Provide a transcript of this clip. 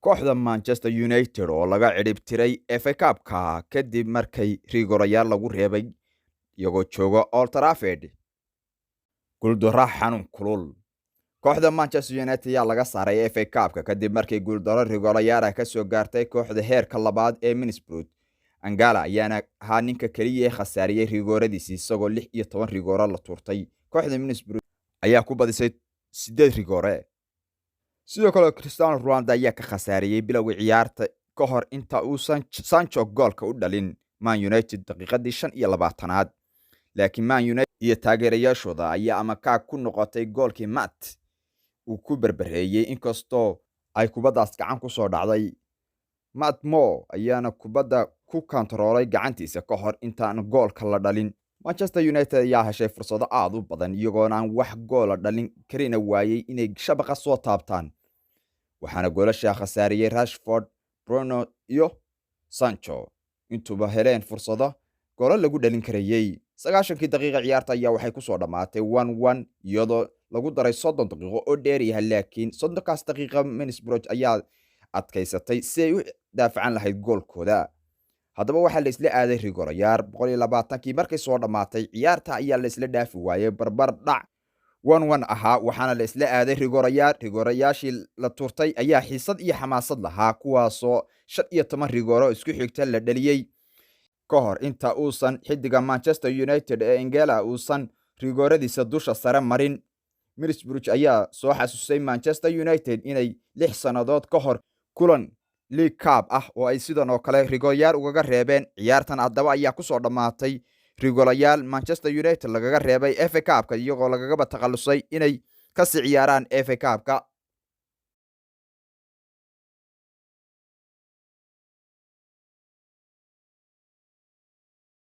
kooxda Manchester United oo laga cirib tiray FA Cup-ka kadib markay rigorayaal lagu reebay iyagoo jooga Old Trafford. Guuldaro xanuun kulul. Kooxda Manchester United ayaa laga saaray FA Cup-ka kadib markii guuldaro rigorayaal ka soo gaartay kooxda heerka labaad ee Middlesbrough. Angala ayaana ahaa ninka kaliya ee khasaariyay rigoradiisa isagoo 16 rigoro la turtay. Kooxda Middlesbrough ayaa ku badisay 8 rigore. sidoo kale Cristiano Ronaldo ayaa ka khasaariyay bilowga ciyaarta ka hor inta uusan Sancho goolka u dhalin Man United daqiiqadii 25aad. laakiin Man United iyo taageerayaashooda ayaa amaka ku noqotay goolkii Matt uu ku berbereeyay inkastoo ay kubadaas gacan ku soo dhacday. Matt Moore ayaana kubadda ku kontroolay gacantiisa ka hor intaan goolka la dhalin. Manchester United ayaa heshay fursado aad u badan iyagoo aan wax gool dhalin karina waayay inay shabaqa soo taabtaan. waxaana goolasha khasaariyay Rashford, Bruno iyo Sancho intuba heleen fursado gool lagu dhalin karayay. 90kii daqiiqo ciyaarta ayaa waxay ku soo dhamaatay 1-1 iyadoo lagu daray 30 daqiiqo oo dheeri ah, laakiin 30kaas daqiiqo Middlesbrough ayaa adkaysatay si ay u daafacan lahayd goolkooda. haddaba waxaa la isla aaday rigorayaal 120kii markay soo dhamaatay ciyaarta ayaa la isla dhaafi waayay barbar dhac 1-1 ahaa, waxaana la isla aaday rigorayaashii la turtay ayaa xiisad iyo xamaasad lahaa kuwaasoo 15 rigoro isku xigta la dhaliyay ka hor inta uusan xidiga Manchester United ee Angela uusan rigoradiisa dusha sare marin. Middlesbrough ayaa soo xasuusay Manchester United inay 6 sanadood ka hor kulan League Cup ah oo ay sidoo kale rigorayaal uga reebeen. ciyaartan haddaba ayaa ku soo dhamaatay rigorayaal Manchester United lagaga reebay FA Cup-ka iyagoo lagaga takhalusay inay ka sii ciyaaraan FA Cup-ka.